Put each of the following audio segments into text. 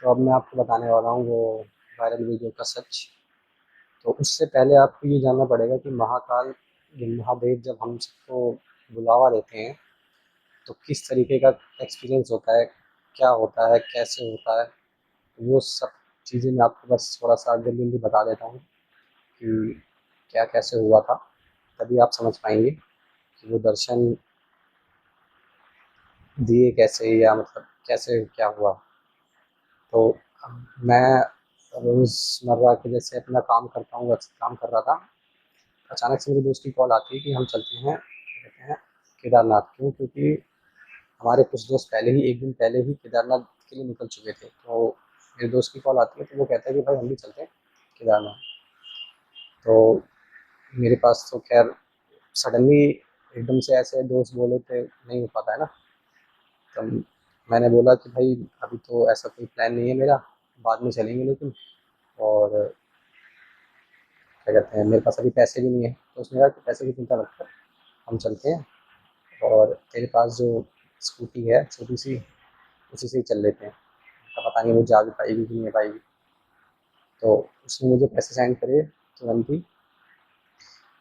तो अब मैं आपको बताने वाला हूँ वो वायरल वीडियो का सच। तो उससे पहले आपको ये जानना पड़ेगा कि महाकाल ये महादेव जब हम सबको बुलावा देते हैं तो किस तरीके का एक्सपीरियंस होता है, क्या होता है, कैसे होता है। वो सब चीज़ें मैं आपको बस थोड़ा सा जल्दी बता देता हूँ कि क्या कैसे हुआ था, तभी आप समझ पाएंगे कि वो दर्शन दिए कैसे या मतलब कैसे क्या हुआ। तो मैं रोज़मर्रा के जैसे अपना काम करता हूँ, वैसे काम कर रहा था। अचानक से मेरे दोस्त की कॉल आती है कि हम चलते हैं, क्या कहते हैं, केदारनाथ। क्यों? क्योंकि हमारे कुछ दोस्त पहले ही, एक दिन पहले ही केदारनाथ के लिए निकल चुके थे। तो मेरे दोस्त की कॉल आती है तो वो कहता है कि भाई हम भी चलते हैं केदारनाथ। तो मेरे पास तो खैर सडनली एकदम से ऐसे दोस्त बोले थे, नहीं हो पाता है ना। तो मैंने बोला कि भाई अभी तो ऐसा कोई प्लान नहीं है मेरा, बाद में चलेंगे लेकिन। और क्या कहते हैं, मेरे पास अभी पैसे भी नहीं है। तो उसने कहा कि पैसे की चिंता मत कर, हम चलते हैं और तेरे पास जो स्कूटी है छोटी सी, उसी से ही चल लेते हैं। तो पता नहीं वो जा भी पाएगी कि नहीं पाएगी। तो उसने मुझे पैसे सेंड करे तुरंत ही।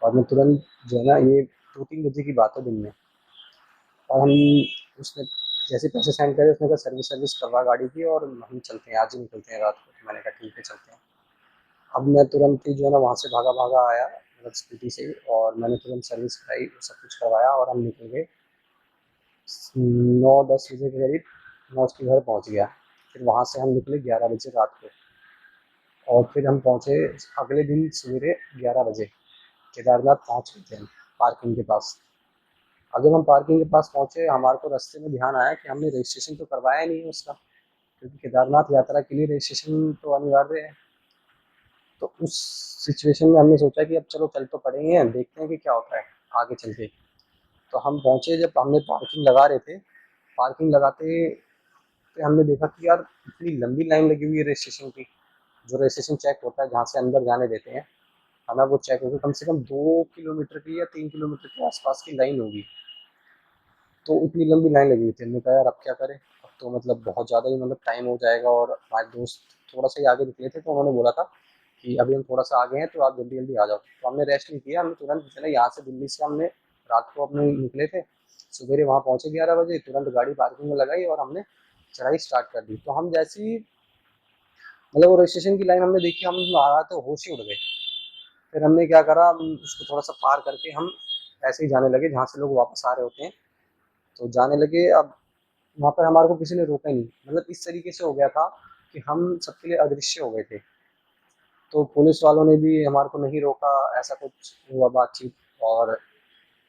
और मैं तुरंत जो है ना, ये 2-3 बजे की बात है दिन में। और हम उसने जैसे पैसे सेंड करे, उसने कहा सर्विस सर्विस करवा गाड़ी की और हम चलते हैं, आज ही निकलते हैं रात को। तो मैंने कहा ठीक है चलते हैं। अब मैं तुरंत ही जो है ना वहाँ से भागा भागा आया, मतलब स्कूटी से ही। और मैंने तुरंत सर्विस कराई, सब कुछ करवाया और हम निकल गए 9-10 बजे के करीब। मैं उसके घर पहुँच गया। फिर वहाँ से हम निकले 11 बजे रात को। और फिर हम पहुँचे अगले दिन सवेरे 11 बजे। केदारनाथ पहुँच गए थे हम पार्किंग के पास। अब जब हम पार्किंग के पास पहुँचे, हमारे को रास्ते में ध्यान आया कि हमने रजिस्ट्रेशन तो करवाया नहीं है उसका, क्योंकि केदारनाथ यात्रा के लिए रजिस्ट्रेशन तो अनिवार्य है। तो उस सिचुएशन में हमने सोचा कि अब चलो चल तो पड़ेंगे, देखते हैं कि क्या होता है आगे चल के। तो हम पहुँचे, जब हमने पार्किंग लगा रहे थे, पार्किंग लगाते पे हमने देखा कि यार इतनी लंबी लाइन लगी हुई है रजिस्ट्रेशन की। जो रजिस्ट्रेशन चेक होता है जहाँ से अंदर जाने देते हैं हमें, वो चेक होकर कम से कम 2 किलोमीटर की या 3 किलोमीटर के आसपास की लाइन होगी। तो इतनी लंबी लाइन लगी हुई थी। हमने कहा यार अब क्या करें, अब तो मतलब बहुत ज़्यादा ही मतलब टाइम हो जाएगा। और हमारे दोस्त थोड़ा सा ही आगे निकले थे, तो उन्होंने बोला था कि अभी हम थोड़ा सा आगे हैं तो आप जल्दी जल्दी आ जाओ। तो हमने रेस्ट नहीं किया, हमने तुरंत चले यहाँ से, दिल्ली से हमने रात को अपने निकले थे, सवेरे वहाँ पहुँचे 11 बजे। तुरंत गाड़ी पार्किंग में लगाई और हमने चढ़ाई स्टार्ट कर दी। तो हम जैसे ही मतलब वो रजिस्ट्रेशन की लाइन हमने देखी, हम आ रहा तो होश ही उड़ गए। फिर हमने क्या करा, हम उसको थोड़ा सा पार करके हम ऐसे ही जाने लगे जहाँ से लोग वापस आ रहे होते हैं। तो जाने लगे। अब वहाँ पर हमारे को किसी ने रोका ही नहीं, मतलब इस तरीके से हो गया था कि हम सबके लिए अदृश्य हो गए थे। तो पुलिस वालों ने भी हमारे को नहीं रोका, ऐसा कुछ हुआ बातचीत। और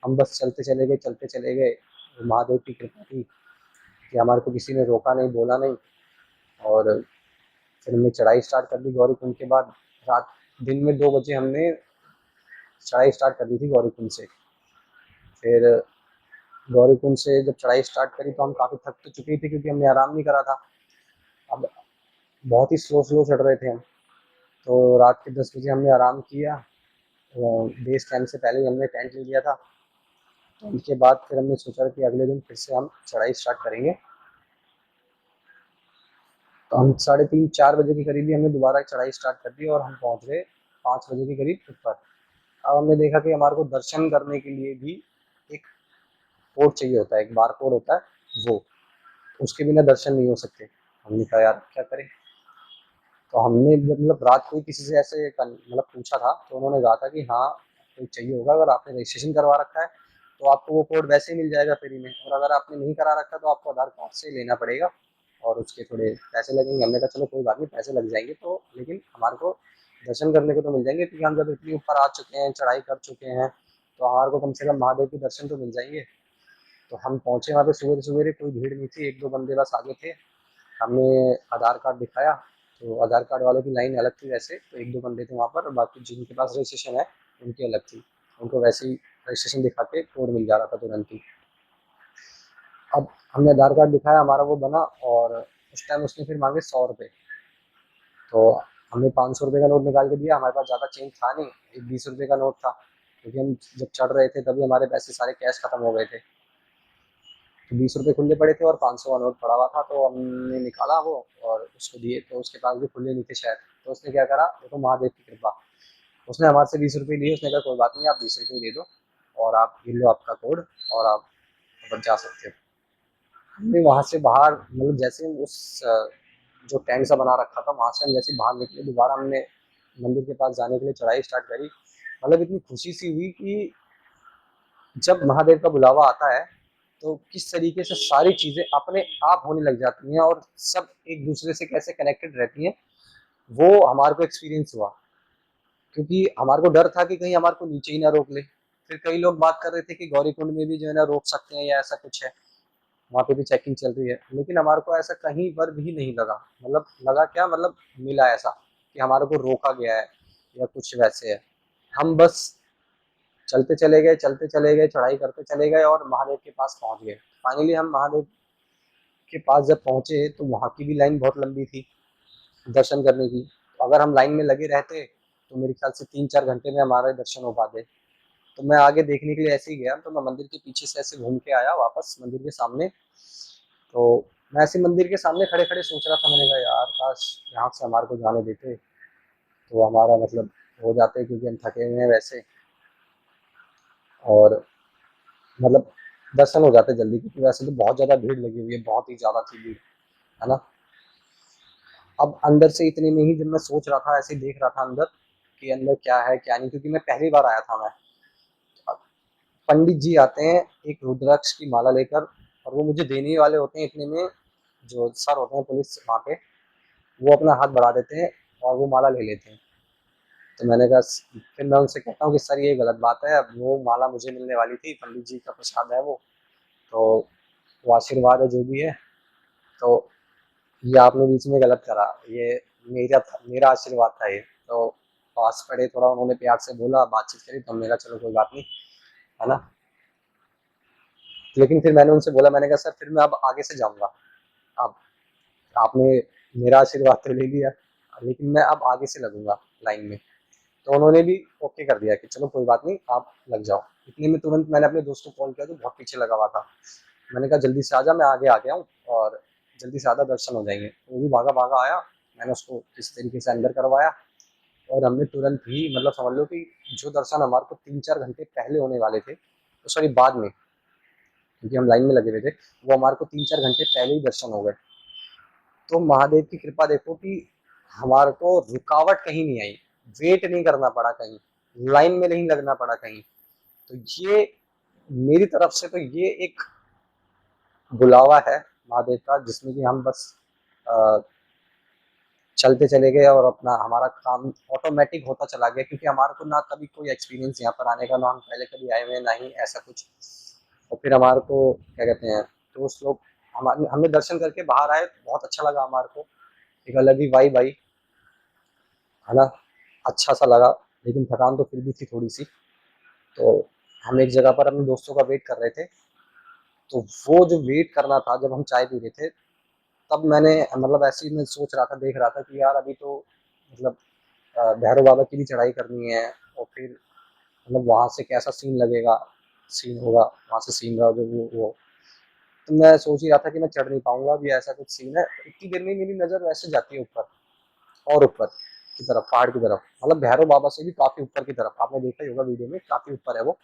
हम बस चलते चले गए, चलते चले गए। महादेव की कृपा थी कि हमारे को किसी ने रोका नहीं, बोला नहीं। और फिर हमने चढ़ाई स्टार्ट कर दी गौरीकुंड के बाद। रात दिन में 2 बजे हमने चढ़ाई स्टार्ट कर दी थी गौरीकुंड से। फिर गौरीकुंड से जब चढ़ाई स्टार्ट करी तो हम काफ़ी थक तो चुके थे, क्योंकि हमने आराम नहीं करा था। अब बहुत ही स्लो स्लो चढ़ रहे थे हम। तो रात के 10 बजे हमने आराम किया। बेस कैंप से पहले ही हमने टेंट ले लिया था। तो उनके बाद फिर हमने सोचा कि अगले दिन फिर से हम चढ़ाई स्टार्ट करेंगे। तो हम 3:30-4 बजे के करीब ही हमने दोबारा चढ़ाई स्टार्ट कर दी और हम पहुंच गए 5 बजे के करीब ऊपर। अब हमने देखा कि हमारे को दर्शन करने के लिए भी एक कोड चाहिए होता है, एक बार कोड होता है वो, उसके बिना दर्शन नहीं हो सकते। हमने कहा यार क्या करें। तो हमने जब मतलब रात को ही किसी से ऐसे मतलब पूछा था, तो उन्होंने कहा था कि हाँ कोई चाहिए होगा, अगर आपने रजिस्ट्रेशन करवा रखा है तो आपको वो कोड वैसे ही मिल जाएगा फ्री में, और अगर आपने नहीं करा रखा तो आपको आधार कार्ड से लेना पड़ेगा और उसके थोड़े पैसे लगेंगे। हमने कहा चलो कोई बात नहीं, पैसे लग जाएंगे तो, लेकिन हमारे को दर्शन करने को तो मिल जाएंगे, क्योंकि हम जब इतनी ऊपर आ चुके हैं, चढ़ाई कर चुके हैं, तो हमारे को कम से कम महादेव के दर्शन तो मिल जाएंगे। तो हम पहुंचे वहाँ पे सवेरे सवेरे, कोई भीड़ नहीं थी, 1-2 बंदे बस आगे थे। हमने आधार कार्ड दिखाया, तो आधार कार्ड वालों की लाइन अलग थी वैसे, तो 1-2 बंदे थे वहाँ पर, और बाकी जिनके पास रजिस्ट्रेशन है उनकी अलग थी। उनको वैसे ही रजिस्ट्रेशन दिखा के कोड मिल जा रहा था तुरंत ही। अब हमने आधार कार्ड दिखाया, हमारा वो बना। और उस टाइम उसने फिर मांगे 100 रुपये। तो हमने 500 रुपये का नोट निकाल के दिया। हमारे पास ज़्यादा चेंज था नहीं, एक 20 रुपये का नोट था, क्योंकि हम जब चढ़ रहे थे तभी हमारे पैसे सारे कैश खत्म हो गए थे। तो 20 रुपये खुले पड़े थे और 500 का नोट पड़ा हुआ था, तो हमने निकाला वो और उसको दिए, तो उसके पास भी खुले नहीं थे शायद। तो उसने क्या करा, देखो महादेव की कृपा, उसने हमारे से 20 रुपये लिए। उसने कहा कोई बात नहीं, आप 20 रुपये दे दो और आप गिन लो आपका कोड और आप बच जा सकते हो। हमने वहाँ से बाहर, मतलब जैसे हम उस जो टेंट सा बना रखा था वहाँ से हम जैसे ही बाहर निकले, दोबारा हमने मंदिर के पास जाने के लिए चढ़ाई स्टार्ट करी। मतलब इतनी खुशी सी हुई कि जब महादेव का बुलावा आता है तो किस तरीके से सारी चीज़ें अपने आप होने लग जाती हैं और सब एक दूसरे से कैसे कनेक्टेड रहती हैं, वो हमारे को एक्सपीरियंस हुआ। क्योंकि हमारे को डर था कि कहीं हमारे को नीचे ही ना रोक ले। फिर कई लोग बात कर रहे थे कि गौरीकुंड में भी जो है ना रोक सकते हैं या ऐसा कुछ है, वहाँ पे भी चेकिंग चल रही है, लेकिन हमारे को ऐसा कहीं पर भी नहीं लगा। मतलब लगा क्या, मतलब मिला ऐसा कि हमारे को रोका गया है या कुछ वैसे है। हम बस चलते चले गए, चलते चले गए, चढ़ाई करते चले गए और महादेव के पास पहुंच गए। फाइनली हम महादेव के पास जब पहुंचे तो वहाँ की भी लाइन बहुत लंबी थी दर्शन करने की। तो अगर हम लाइन में लगे रहते तो मेरे ख्याल से 3-4 घंटे में हमारे दर्शन हो पाते। तो मैं आगे देखने के लिए ऐसे ही गया, तो मैं मंदिर के पीछे से ऐसे घूम के आया वापस मंदिर के सामने। तो मैं ऐसे मंदिर के सामने खड़े खड़े सोच रहा था, मैंने कहा यार काश यहाँ से हमारे को जाने देते तो हमारा मतलब हो जाते, क्योंकि हम थके हुए हैं वैसे, और मतलब दर्शन हो जाते जल्दी, क्योंकि वैसे तो बहुत ज़्यादा भीड़ लगी हुई है, बहुत ही ज़्यादा थी भीड़, है ना। अब अंदर से इतने में ही जब मैं सोच रहा था, ऐसे ही देख रहा था अंदर कि अंदर क्या है क्या नहीं, क्योंकि मैं पहली बार आया था। मैं, पंडित जी आते हैं एक रुद्राक्ष की माला लेकर और वो मुझे देने ही वाले होते हैं, इतने में जो सर होते हैं पुलिस वहाँ पे, वो अपना हाथ बढ़ा देते हैं और वो माला ले लेते हैं। तो मैंने कहा, फिर मैं उनसे कहता हूँ कि सर ये गलत बात है, अब वो माला मुझे मिलने वाली थी, पंडित जी का प्रसाद है वो, तो वो आशीर्वाद है जो भी है, तो ये आपने बीच में गलत करा, ये मेरा था, मेरा आशीर्वाद था ये। तो पास पड़े, थोड़ा उन्होंने प्यार से बोला, बातचीत करी, तो मेरा चलो कोई बात नहीं, है ना। लेकिन फिर मैंने उनसे बोला, मैंने कहा सर फिर मैं अब आगे से जाऊंगा, अब आपने मेरा आशीर्वाद तो ले लिया, लेकिन मैं अब आगे से लगूंगा लाइन में। तो उन्होंने भी ओके कर दिया कि चलो कोई बात नहीं, आप लग जाओ। इतने में तुरंत मैंने अपने दोस्त को कॉल किया जो बहुत पीछे लगा हुआ था। मैंने कहा जल्दी से आ जा, मैं आगे आ गया हूँ और जल्दी से आधा दर्शन हो जाएंगे। वो भी भागा भागा आया, मैंने उसको किस तरीके से अंदर करवाया और हमने तुरंत ही, मतलब समझ लो कि जो दर्शन हमारे को 3-4 घंटे पहले होने वाले थे, तो सॉरी बाद में, क्योंकि हम लाइन में लगे हुए थे, वो हमारे को 3-4 घंटे पहले ही दर्शन हो गए। तो महादेव की कृपा देखो कि हमारे को रुकावट कहीं नहीं आई, वेट नहीं करना पड़ा कहीं, लाइन में नहीं लगना पड़ा कहीं। तो ये मेरी तरफ से तो ये एक बुलावा है महादेव का, जिसमें कि हम बस अ, चलते चले गए और अपना हमारा काम ऑटोमेटिक होता चला गया, क्योंकि हमारे को ना कभी कोई एक्सपीरियंस यहाँ पर आने का, ना हम पहले कभी आए हुए हैं, ना ही ऐसा कुछ। और फिर हमारे को क्या कहते हैं, दोस्त लोग, हमारे हमने दर्शन करके बाहर आए, बहुत अच्छा लगा हमारे को, एक अलग ही वाइब आई, है ना, अच्छा सा लगा। लेकिन थकान तो फिर भी थी थोड़ी सी। तो हम एक जगह पर अपने दोस्तों का वेट कर रहे थे, तो वो जो वेट करना था, जब हम चाय पी रहे थे, तब मैंने, मतलब ऐसे ही मैं सोच रहा था, देख रहा था कि यार अभी तो मतलब भैरव बाबा की भी चढ़ाई करनी है, और फिर मतलब वहाँ से कैसा सीन लगेगा, सीन होगा वहाँ से, सीन रहा जो वो। तो मैं सोच ही रहा था कि मैं चढ़ नहीं पाऊंगा, अभी ऐसा कुछ सीन है। इतनी देर में मेरी नज़र वैसे जाती है ऊपर, और ऊपर की तरफ, पहाड़ की तरफ, मतलब भैरव बाबा से भी काफी ऊपर की तरफ, आपने देखा ही होगा वीडियो में, काफी ऊपर है वो।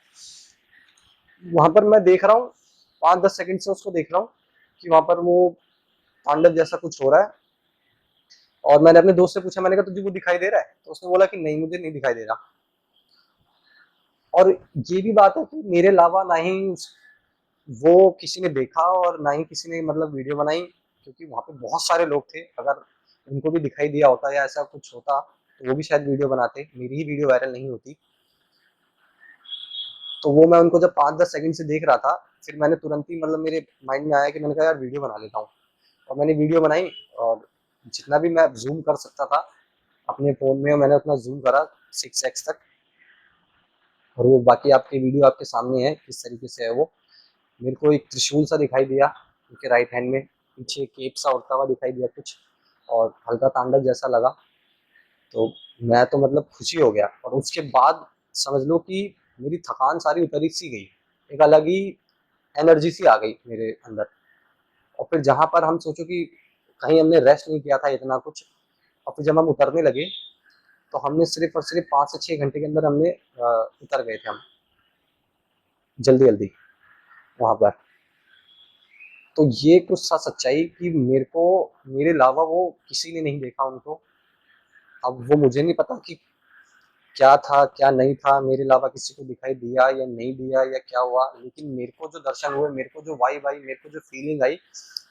वहां पर मैं देख रहा हूँ, 5-10 सेकंड से उसको देख रहा हूँ कि वहां पर वो तांडव जैसा कुछ हो रहा है। और मैंने अपने दोस्त से पूछा, मैंने कहा तुझे वो दिखाई दे रहा है? तो उसने बोला कि नहीं, मुझे नहीं दिखाई दे रहा। और ये भी बात है कि मेरे अलावा ना ही वो किसी ने देखा और ना ही किसी ने मतलब वीडियो बनाई, क्योंकि वहां पे बहुत सारे लोग थे। अगर उनको भी दिखाई दिया होता या ऐसा कुछ होता तो वो भी शायद वीडियो बनाते, मेरी ही वीडियो वायरल नहीं होती। तो वो मैं उनको जब 5-10 सेकंड से देख रहा था, फिर मैंने तुरंत ही, मतलब मेरे माइंड में आया कि मैंने कहा यार वीडियो बना लेता हूँ। और मैंने वीडियो बनाई, और जितना भी मैं जूम कर सकता था अपने फ़ोन में, मैंने उतना जूम करा 6x तक। और वो बाकी आपकी वीडियो आपके सामने है किस तरीके से है वो। मेरे को एक त्रिशूल सा दिखाई दिया उनके राइट हैंड में, पीछे केप सा उड़ता हुआ दिखाई दिया कुछ, और हल्का तांडव जैसा लगा। तो मैं तो मतलब खुशी हो गया, और उसके बाद समझ लो कि मेरी थकान सारी उतरी सी गई, एक अलग ही एनर्जी सी आ गई मेरे अंदर। और फिर जहाँ पर हम सोचो कि कहीं हमने रेस्ट नहीं किया था इतना कुछ, और फिर जब हम उतरने लगे तो हमने सिर्फ और सिर्फ 5 से 6 घंटे के अंदर हमने उतर गए थे हम, जल्दी जल्दी वहां पर। तो ये कुछ सा सच्चाई कि मेरे अलावा वो किसी ने नहीं देखा उनको। अब वो मुझे नहीं पता कि क्या था क्या नहीं था, मेरे अलावा किसी को दिखाई दिया या नहीं दिया या क्या हुआ, लेकिन मेरे को जो दर्शन हुए, मेरे को जो वाइब आई, मेरे को जो फीलिंग आई,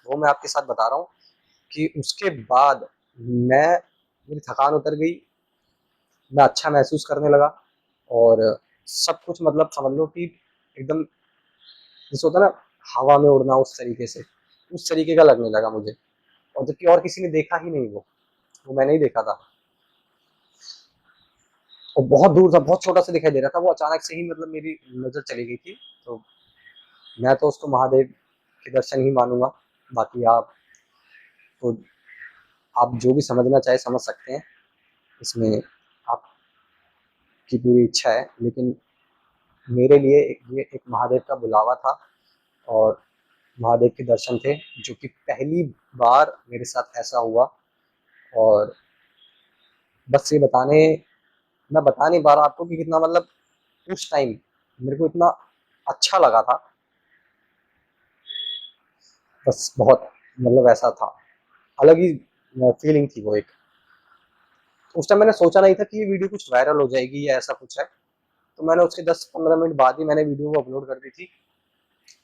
वो मैं आपके साथ बता रहा हूँ। कि उसके बाद मैं मेरी थकान उतर गई, मैं अच्छा महसूस करने लगा। और सब कुछ मतलब समझ लो कि एकदम जैसे होता है ना, हवा में उड़ना, उस तरीके से, उस तरीके का लगने लगा मुझे। और जबकि और किसी ने देखा ही नहीं, वो मैंने ही देखा था। और बहुत दूर था, बहुत छोटा सा दिखाई दे रहा था, वो अचानक से ही मतलब मेरी नज़र चली गई थी। तो मैं तो उसको महादेव के दर्शन ही मानूंगा। बाकी आप तो, आप जो भी समझना चाहे समझ सकते हैं, इसमें आपकी पूरी इच्छा है। लेकिन मेरे लिए ये एक महादेव का बुलावा था, और महादेव के दर्शन थे, जो कि पहली बार मेरे साथ ऐसा हुआ। और बस ये बताने, मैं बता नहीं पा रहा आपको कि कितना मतलब उस टाइम मेरे को इतना अच्छा लगा था। बस बहुत मतलब ऐसा था, अलग ही फीलिंग थी वो एक। उस टाइम मैंने सोचा नहीं था कि ये वीडियो कुछ वायरल हो जाएगी या ऐसा कुछ है। तो मैंने उसके 10-15 मिनट बाद ही मैंने वीडियो को अपलोड कर दी थी।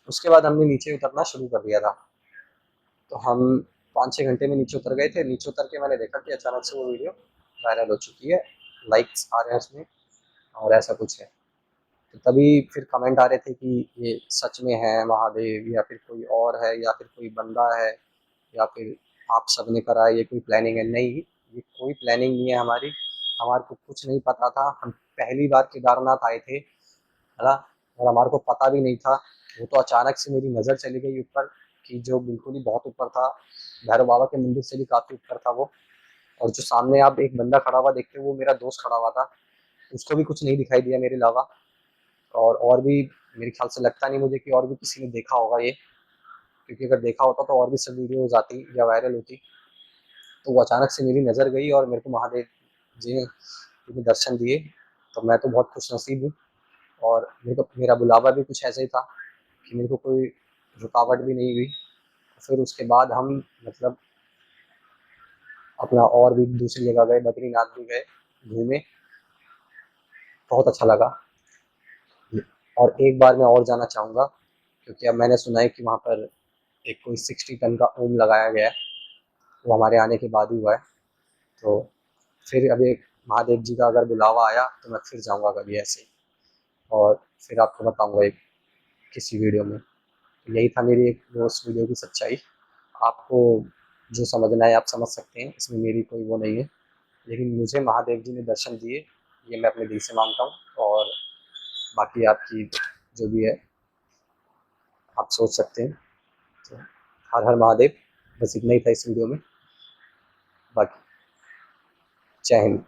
उसके बाद हमने नीचे उतरना शुरू कर दिया था। तो हम 5-6 घंटे में नीचे उतर गए थे। नीचे उतर के मैंने देखा कि अचानक से वो वीडियो वायरल हो चुकी है, लाइक्स आ रहे हैं उसमें, और ऐसा कुछ है। तो तभी फिर कमेंट आ रहे थे कि ये सच में है महादेव, या फिर कोई और है, या फिर कोई बंदा है, या फिर आप सबने करा है, ये कोई प्लानिंग है। नहीं, ये कोई प्लानिंग नहीं है हमारी। हमारे को कुछ नहीं पता था, हम पहली बार केदारनाथ आए थे, है ना। और हमारे को पता भी नहीं था। वो तो अचानक से मेरी नज़र चली गई ऊपर, कि जो बिल्कुल ही बहुत ऊपर था, भैरव बाबा के मंदिर से भी काफ़ी ऊपर था वो। और जो सामने आप एक बंदा खड़ा हुआ देखते हो, वो मेरा दोस्त खड़ा हुआ था, उसको भी कुछ नहीं दिखाई दिया मेरे अलावा। और भी मेरे ख्याल से लगता नहीं मुझे कि और भी किसी ने देखा होगा ये, क्योंकि अगर देखा होता तो और भी सब वीडियोज आती या वायरल होती। तो वो अचानक से मेरी नज़र गई और मेरे को महादेव जी ने दर्शन दिए। तो मैं तो बहुत खुशनसीब हूँ। और मेरे को मेरा बुलावा भी कुछ ऐसा ही था कि मेरे को कोई रुकावट भी नहीं हुई। फिर उसके बाद हम मतलब अपना और भी दूसरी जगह गए, बद्रीनाथ भी गए, घूमे, बहुत अच्छा लगा। और एक बार मैं और जाना चाहूँगा, क्योंकि अब मैंने सुना है कि वहाँ पर एक कोई 60 टन का ओम लगाया गया है, वो हमारे आने के बाद ही हुआ है। तो फिर अभी महादेव जी का अगर बुलावा आया तो मैं फिर जाऊँगा कभी ऐसे ही, और फिर आपको बताऊँगा एक किसी वीडियो में। तो यही था मेरी एक उस वीडियो की सच्चाई। आपको जो समझना है आप समझ सकते हैं, इसमें मेरी कोई वो नहीं है। लेकिन मुझे महादेव जी ने दर्शन दिए, ये मैं अपने दिल से मानता हूँ। और बाकी आपकी जो भी है आप सोच सकते हैं। तो हर हर महादेव, बस इतना ही था इस वीडियो में। बाकी जय हिंद।